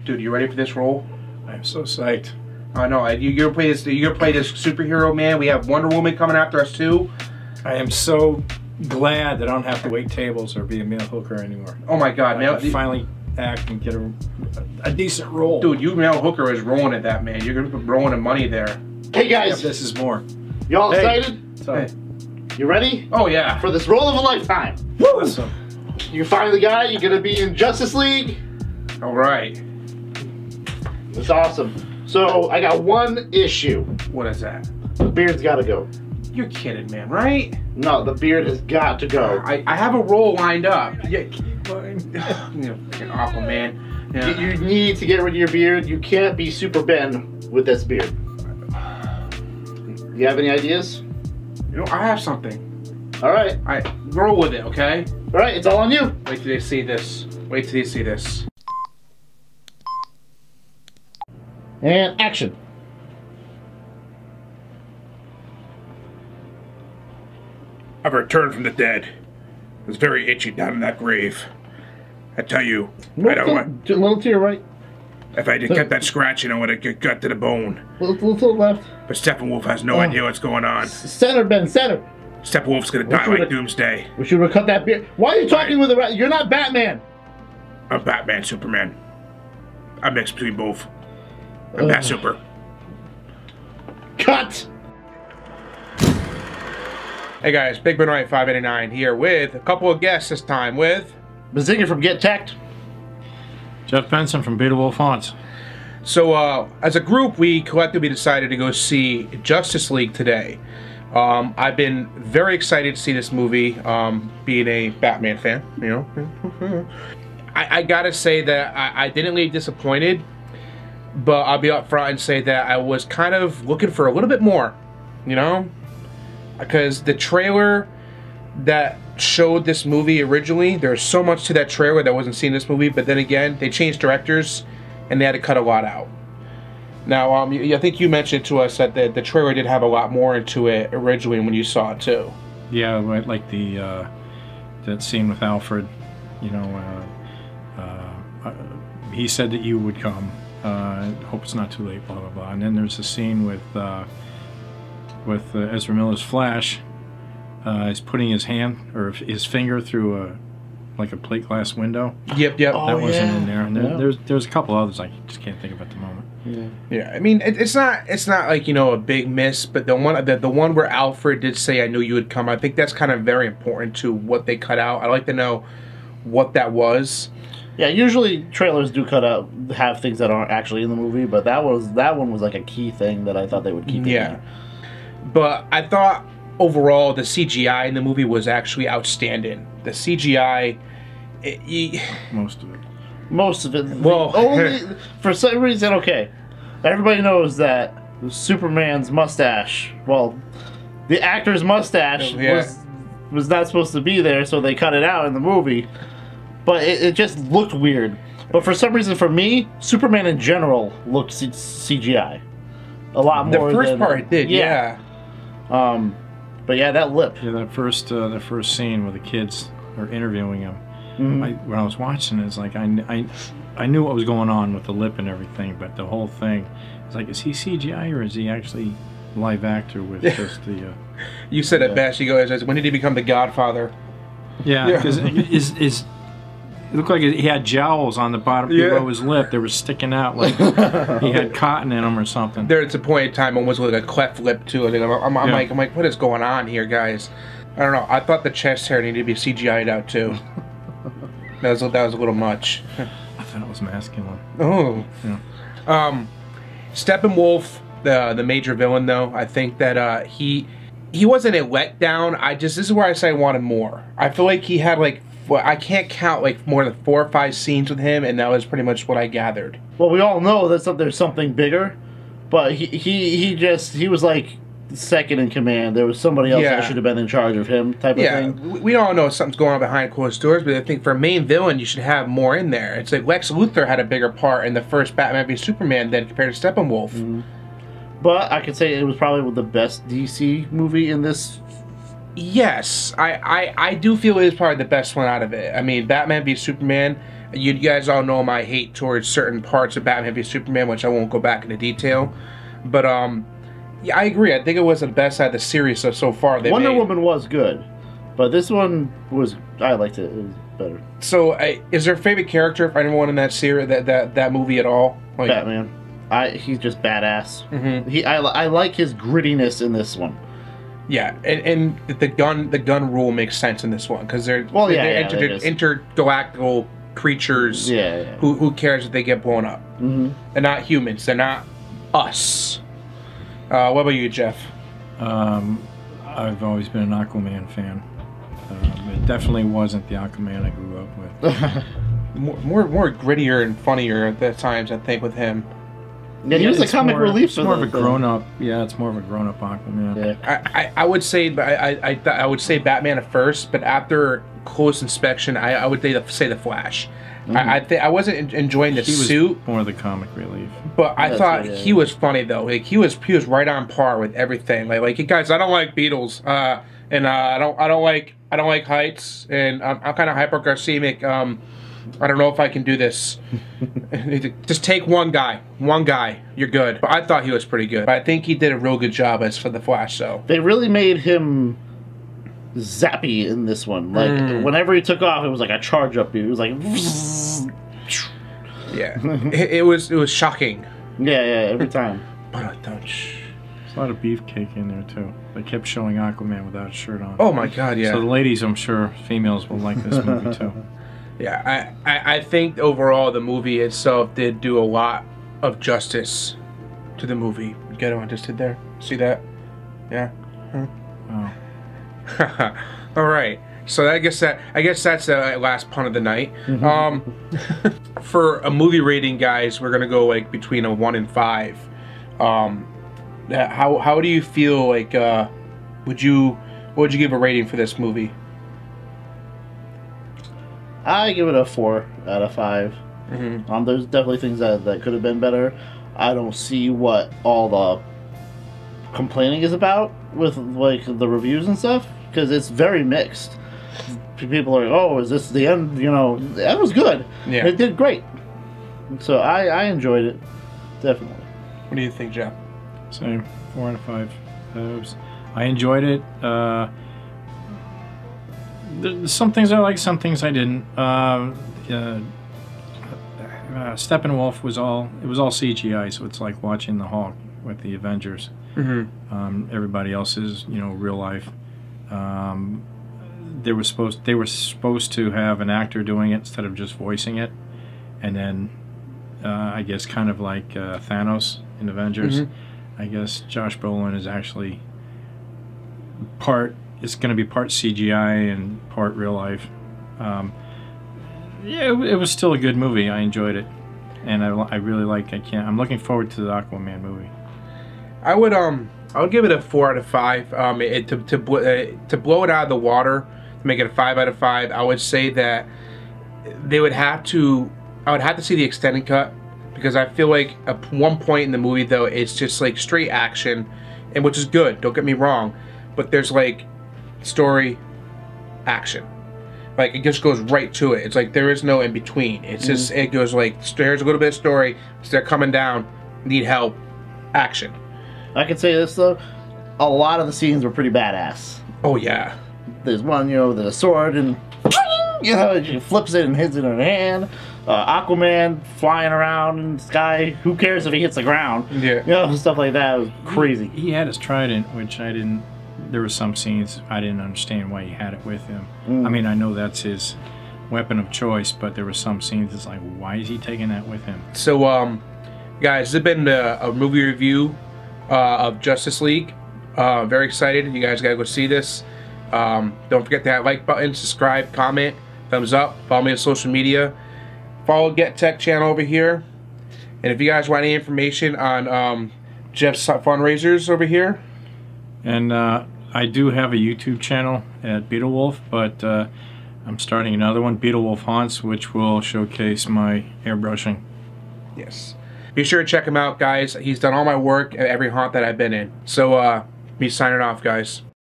Dude, you ready for this role? I'm so psyched. I know. You're gonna play this. You're gonna play this superhero, man. We have Wonder Woman coming after us too. I am so glad that I don't have to wait tables or be a male hooker anymore. Oh my God, I can finally act and get a decent role. Dude, you male hooker is rolling at that, man. You're gonna be rolling in money there. Hey guys, yeah, this is more. Y'all excited? Hey. You ready? Oh yeah. For this role of a lifetime. Woo! Awesome. You finally got it. You're gonna be in Justice League. All right. That's awesome. So I got one issue. What is that? The beard's got to go. You're kidding, man, right? No, the beard has got to go. I have a role lined up. Yeah. Fine. You know, freaking Aquaman. Yeah. You need to get rid of your beard. You can't be Super Ben with this beard. You have any ideas? You know, I have something. All right. Roll with it, okay? All right, it's all on you. Wait till they see this. Wait till they see this. And action. I've returned from the dead. It was very itchy down in that grave. I tell you, I don't want. A little to your right. If I had kept that scratching, I would have get cut to the bone. A little to the left. But Steppenwolf has no idea what's going on. Center, Ben, center. Steppenwolf's gonna die like Doomsday. We should have cut that beard. Why are you talking with the right? You're not Batman. I'm Batman, Superman. I'm mixed between both. I'm Bat Super. Cut. Hey guys, Big Benoit 589 here with a couple of guests this time with Bazinga from Gettek. Jeff Benson from Beta Wolf Haunts. So as a group, we collectively decided to go see Justice League today. I've been very excited to see this movie, being a Batman fan, you know. I gotta say that I didn't leave disappointed, but I'll be up front and say that I was kind of looking for a little bit more, you know? Because the trailer that showed this movie originally, there's so much to that trailer that wasn't seen in this movie, but then again, they changed directors and they had to cut a lot out. Now, I think you mentioned to us that the trailer did have a lot more into it originally when you saw it too. Yeah, like the that scene with Alfred, you know, he said that you would come. Hope it's not too late, blah blah blah. And then there's a scene with Ezra Miller's Flash. He's putting his hand or his finger through like a plate glass window. Yep. That wasn't in there. And there's a couple others I just can't think of at the moment. Yeah. I mean, it's not like, you know, a big miss, but the one where Alfred did say, "I knew you would come," I think that's kind of very important to what they cut out. I'd like to know what that was. Yeah, usually trailers do have things that aren't actually in the movie, but that one was like a key thing that I thought they would keep. Yeah. But I thought overall the CGI in the movie was actually outstanding. The CGI, most of it. Well, only for some reason, okay. Everybody knows that Superman's mustache. Well, the actor's mustache was not supposed to be there, so they cut it out in the movie. But it just looked weird. But for some reason, for me, Superman in general looked CGI a lot more. The first part it did, yeah. But yeah, that lip. Yeah, that first scene where the kids are interviewing him. When I was watching it, it's like I knew what was going on with the lip and everything, but the whole thing, it's like, is he CGI or is he actually live actor with just the? You said it best. You go, when did he become the Godfather? Yeah, because it looked like he had jowls on the bottom below his lip. They were sticking out like he had cotton in them or something. There's a point in time almost like a cleft lip too. I'm like, what is going on here, guys? I don't know. I thought the chest hair needed to be CGI'd out too. That was a little much. I thought it was masculine. Oh. Yeah. Steppenwolf, the major villain though, I think that he wasn't a letdown. This is where I say I wanted more. I feel like he had like, I can't count like more than 4 or 5 scenes with him, and that was pretty much what I gathered. Well, we all know that there's something bigger, but he was like second in command. There was somebody else that should have been in charge of him, type of thing. We all know something's going on behind closed doors, but I think for a main villain, you should have more in there. It's like Lex Luthor had a bigger part in the first Batman v Superman than compared to Steppenwolf. But I could say it was probably the best DC movie in this. Yes, I do feel it is probably the best one out of it. I mean, Batman v Superman, You guys all know my hate towards certain parts of Batman v Superman, which I won't go back into detail. But yeah, I agree. I think it was the best out of the series so far. Wonder Woman was good, but this one was, I liked it. It was better. So, is there a favorite character for anyone in that series, that movie at all? Like, Batman. He's just badass. Mm-hmm. I like his grittiness in this one. Yeah, and the gun rule makes sense in this one because they're intergalactical creatures. Yeah. Who cares if they get blown up? Mm-hmm. They're not humans. They're not us. What about you, Jeff? I've always been an Aquaman fan. It definitely wasn't the Aquaman I grew up with. more grittier and funnier at times, I think, with him. Yeah, he was the comic relief. It's more of a grown-up. Yeah, it's more of a grown-up Aquaman. Yeah. I would say I would say Batman at first, but after close inspection, I would say the Flash. Mm-hmm. I wasn't enjoying the suit. More of the comic relief. But I thought he was funny though. Like he was right on par with everything. Like guys, I don't like Beatles. And I don't like heights. And I'm kind of hyperglycemic. I don't know if I can do this. Just take one guy. One guy. You're good. But I thought he was pretty good. But I think he did a real good job as for the Flash, though. They really made him zappy in this one. Like, whenever he took off, it was like a charge up. It was like... Yeah. it was shocking. Yeah, every time. But I don't... There's a lot of beefcake in there, too. They kept showing Aquaman without a shirt on. Oh, my God, yeah. So the ladies, I'm sure, females will like this movie, too. Yeah, I think overall the movie itself did do a lot of justice to the movie. Get what I just did there? See that? Yeah. Oh. All right. So I guess that's the last pun of the night. For a movie rating, guys, we're gonna go like between a 1 and 5. How do you feel like? What would you give a rating for this movie? I give it a 4 out of 5. Mm-hmm. There's definitely things that could have been better. I don't see what all the complaining is about with like the reviews and stuff because it's very mixed. People are like, "Oh, is this the end?" You know, that was good. Yeah, it did great. So I enjoyed it definitely. What do you think, Jeff? Same, 4 out of 5. I enjoyed it. There's some things I liked, some things I didn't. Steppenwolf was all CGI, so it's like watching the Hulk with the Avengers. Mm-hmm. Everybody else is, real life. They were supposed to have an actor doing it instead of just voicing it, and then I guess kind of like Thanos in Avengers. I guess Josh Brolin is actually it's going to be part CGI and part real life. Yeah, it was still a good movie. I enjoyed it, and I really like. I'm looking forward to the Aquaman movie. I would give it a 4 out of 5. To blow it out of the water, to make it a 5 out of 5. I would say that I would have to see the extended cut because I feel like at one point in the movie though it's just like straight action, and which is good. Don't get me wrong, but there's like story, action. Like it just goes right to it. It's like there is no in between. It's just it goes like here's a little bit of story. They're coming down, need help, action. I can say this though, a lot of the scenes were pretty badass. Oh yeah. There's one, the sword and she flips it and hits it in her hand. Aquaman flying around in the sky. Who cares if he hits the ground? Yeah. Stuff like that. It was crazy. He had his trident, which I didn't. There were some scenes I didn't understand why he had it with him. I mean, I know that's his weapon of choice, but there were some scenes it's like, why is he taking that with him? So, guys, this has been a movie review of Justice League. Very excited. You guys gotta go see this. Don't forget to hit that like button, subscribe, comment, thumbs up, follow me on social media. Follow Gettek channel over here. And if you guys want any information on Jeff's fundraisers over here. And I do have a YouTube channel at Beetlewolf, but I'm starting another one, Beetlewolf Haunts, which will showcase my airbrushing. Yes. Be sure to check him out, guys. He's done all my work at every haunt that I've been in. So, me signing off, guys.